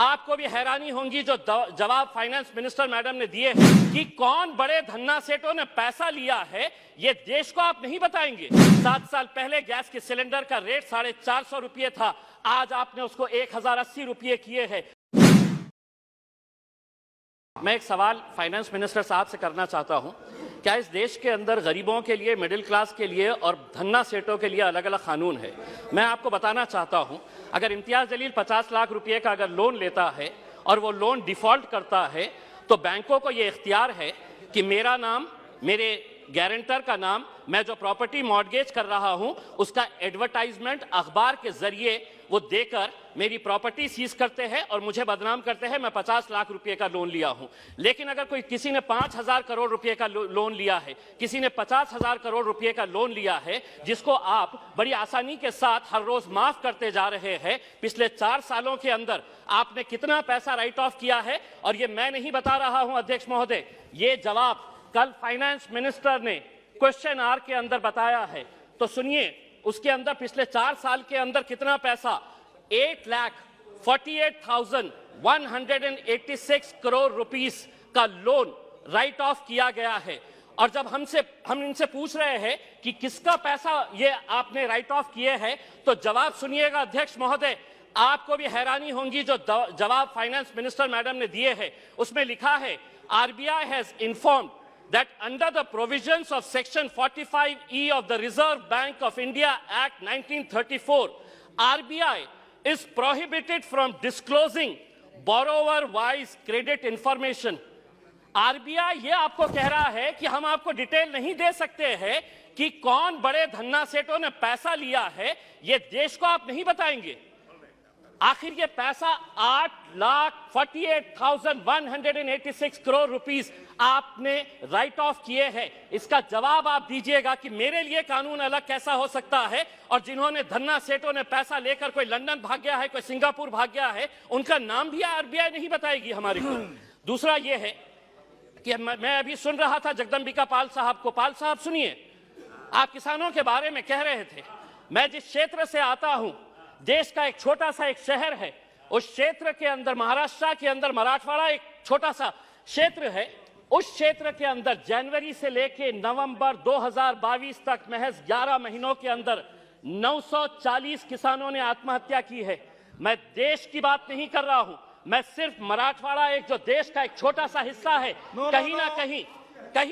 आपको भी हैरानी होगी जो जवाब फाइनेंस मिनिस्टर मैडम ने दिए हैं कि कौन बड़े धन्ना सेठों ने पैसा लिया है, ये देश को आप नहीं बताएंगे। 7 साल पहले गैस के सिलेंडर का रेट 450 रुपये था, आज आपने उसको 1080 रुपये किए हैं। मैं एक सवाल फाइनेंस मिनिस्टर साहब से करना चाहता हूं, क्या इस देश के अंदर गरीबों के लिए, मिडिल क्लास के लिए और धन्ना सेठों के लिए अलग अलग कानून है? मैं आपको बताना चाहता हूं, अगर इम्तियाज जलील 50 लाख रुपए का अगर लोन लेता है और वो लोन डिफॉल्ट करता है तो बैंकों को ये इख्तियार है कि मेरा नाम, मेरे गारंटर का नाम, मैं जो प्रॉपर्टी मॉर्गेज कर रहा हूं उसका एडवर्टाइजमेंट अखबार के जरिए वो देकर मेरी प्रॉपर्टी सीज करते हैं और मुझे बदनाम करते हैं मैं 50 लाख रुपए का लोन लिया हूं। लेकिन अगर कोई किसी ने 5,000 करोड़ रुपए का लोन लिया है, किसी ने 50,000 करोड़ रुपए का लोन लिया है, जिसको आप बड़ी आसानी के साथ हर रोज माफ करते जा रहे हैं, पिछले 4 सालों के अंदर आपने कितना पैसा राइट ऑफ किया है? और ये मैं नहीं बता रहा हूं अध्यक्ष महोदय, ये जवाब कल फाइनेंस मिनिस्टर ने क्वेश्चन आवर के अंदर बताया है। तो सुनिए, उसके अंदर पिछले 4 साल के अंदर कितना पैसा, 8,48,186 करोड़ रुपीस का लोन राइट ऑफ किया गया है। और जब हम इनसे पूछ रहे हैं कि किसका पैसा ये आपने राइट ऑफ किए हैं, तो जवाब सुनिएगा अध्यक्ष महोदय, आपको भी हैरानी होगी जो जवाब फाइनेंस मिनिस्टर मैडम ने दिए हैं। उसमें लिखा है, RBI has informed that under the provisions of Section 45E of the Reserve Bank of India Act 1934, RBI is prohibited from disclosing borrower-wise credit information. RBI ये आपको कह रहा है कि हम आपको डिटेल नहीं दे सकते हैं कि कौन बड़े धन्ना सेठों ने पैसा लिया है, ये देश को आप नहीं बताएंगे। आखिर ये पैसा 8,48,186 करोड़ रुपीस आपने राइट ऑफ किए हैं। इसका जवाब आप दीजिएगा कि मेरे लिए कानून अलग कैसा हो सकता है, और जिन्होंने धन्ना सेठों ने पैसा लेकर कोई लंदन भाग गया है, कोई सिंगापुर भाग गया है, उनका नाम भी RBI नहीं बताएगी हमारे को। दूसरा ये है कि मैं अभी सुन रहा था जगदम्बिका पाल साहब को। पाल साहब सुनिए, आप किसानों के बारे में कह रहे थे। मैं जिस क्षेत्र से आता हूं, देश का एक छोटा सा एक शहर है, उस क्षेत्र के अंदर, महाराष्ट्र के अंदर मराठवाड़ा एक छोटा सा क्षेत्र है, उस क्षेत्र के अंदर जनवरी से लेके नवंबर 2022 तक महज 11 महीनों के अंदर 940 किसानों ने आत्महत्या की है। मैं देश की बात नहीं कर रहा हूं, मैं सिर्फ मराठवाड़ा एक जो देश का एक छोटा सा हिस्सा है, कहीं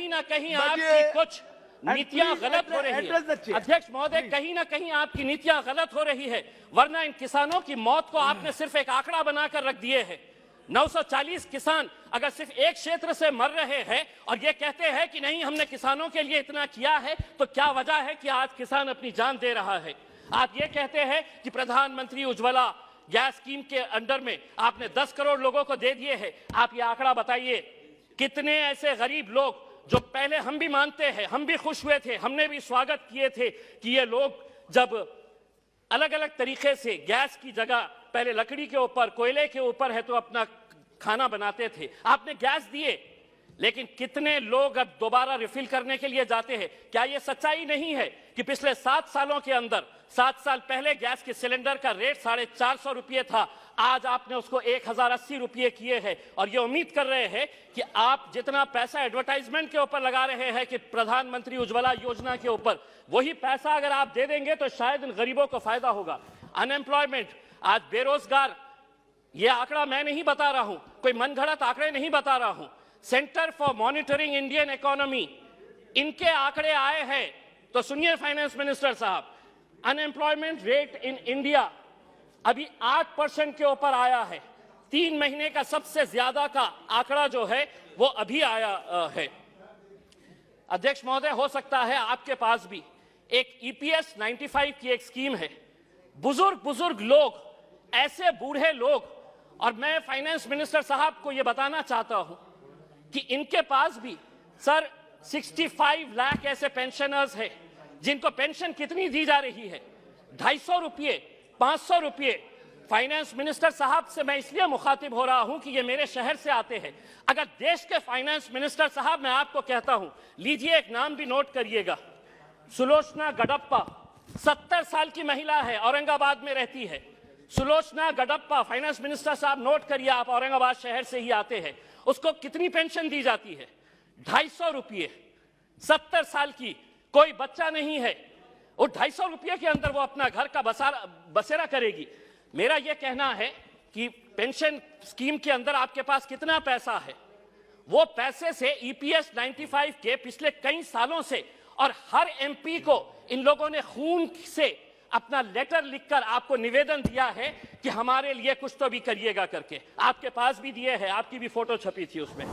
ना कहीं आपकी कुछ नीतियां गलत हो रही है अध्यक्ष महोदय, कहीं ना कहीं आपकी नीतियां गलत हो रही है, वरना इन किसानों की मौत को आपने सिर्फ एक आंकड़ा बनाकर रख दिए है। 940 किसान अगर सिर्फ एक क्षेत्र से मर रहे हैं और ये कहते हैं कि नहीं हमने किसानों के लिए इतना किया है, तो क्या वजह है कि आज किसान अपनी जान दे रहा है? आप ये कहते हैं कि प्रधानमंत्री उज्ज्वला गैस स्कीम के अंडर में आपने 10 करोड़ लोगों को दे दिए हैं। आप ये आंकड़ा बताइए, कितने ऐसे गरीब लोग जो पहले हम भी मानते हैं, हम भी खुश हुए थे, हमने भी स्वागत किए थे कि ये लोग जब अलग अलग तरीके से गैस की जगह पहले लकड़ी के ऊपर, कोयले के ऊपर है तो अपना खाना बनाते थे, आपने गैस दिए, लेकिन कितने लोग अब दोबारा रिफिल करने के लिए जाते हैं? क्या यह सच्चाई नहीं है कि पिछले 7 सालों के अंदर, 7 साल पहले गैस के सिलेंडर का रेट 450 रुपये था, आज आपने उसको 1080 रुपये किए हैं, और ये उम्मीद कर रहे हैं कि आप जितना पैसा एडवर्टाइजमेंट के ऊपर लगा रहे हैं कि प्रधानमंत्री उज्ज्वला योजना के ऊपर, वही पैसा अगर आप दे देंगे तो शायद इन गरीबों को फायदा होगा। अनएम्प्लॉयमेंट, आज बेरोजगार, ये आंकड़ा मैं नहीं बता रहा हूं, कोई मनगढ़ंत आंकड़े नहीं बता रहा हूं, centre for monitoring Indian economy, इनके आंकड़े आए हैं। तो सुनिए फाइनेंस मिनिस्टर साहब, अनएम्प्लॉयमेंट रेट इन इंडिया अभी 8% के ऊपर आया है। 3 महीने का सबसे ज्यादा का आंकड़ा जो है वो अभी आया है। अध्यक्ष महोदय, हो सकता है आपके पास भी एक EPS 95 की एक स्कीम है, बुजुर्ग लोग, ऐसे बूढ़े लोग, और मैं फाइनेंस मिनिस्टर साहब को यह बताना चाहता हूं कि इनके पास भी सर 65 लाख ऐसे पेंशनर्स हैं जिनको पेंशन कितनी दी जा रही है, 250 रुपये, 500 रुपये। फाइनेंस मिनिस्टर साहब से मैं इसलिए मुखातिब हो रहा हूं कि ये मेरे शहर से आते हैं। अगर देश के फाइनेंस मिनिस्टर साहब, मैं आपको कहता हूं, लीजिए एक नाम भी नोट करिएगा, सुलोचना गडप्पा, 70 साल की महिला है, औरंगाबाद में रहती है, सुलोचना गडप्पा, फाइनेंस मिनिस्टर साहब, नोट करिए, आप औरंगाबाद शहर से ही आते हैं, उसको कितनी पेंशन दी जाती है? 250 रुपये। 70 साल की कोई बच्चा नहीं है, वो 250 रुपये के अंदर वो अपना घर का बसेरा करेगी। मेरा यह कहना है कि पेंशन स्कीम के अंदर आपके पास कितना पैसा है, वो पैसे से ईपीएस 95 के पिछले कई सालों से, और हर एमपी को इन लोगों ने खून से अपना लेटर लिखकर आपको निवेदन दिया है कि हमारे लिए कुछ तो भी करिएगा करके, आपके पास भी दिए हैं, आपकी भी फोटो छपी थी उसमें।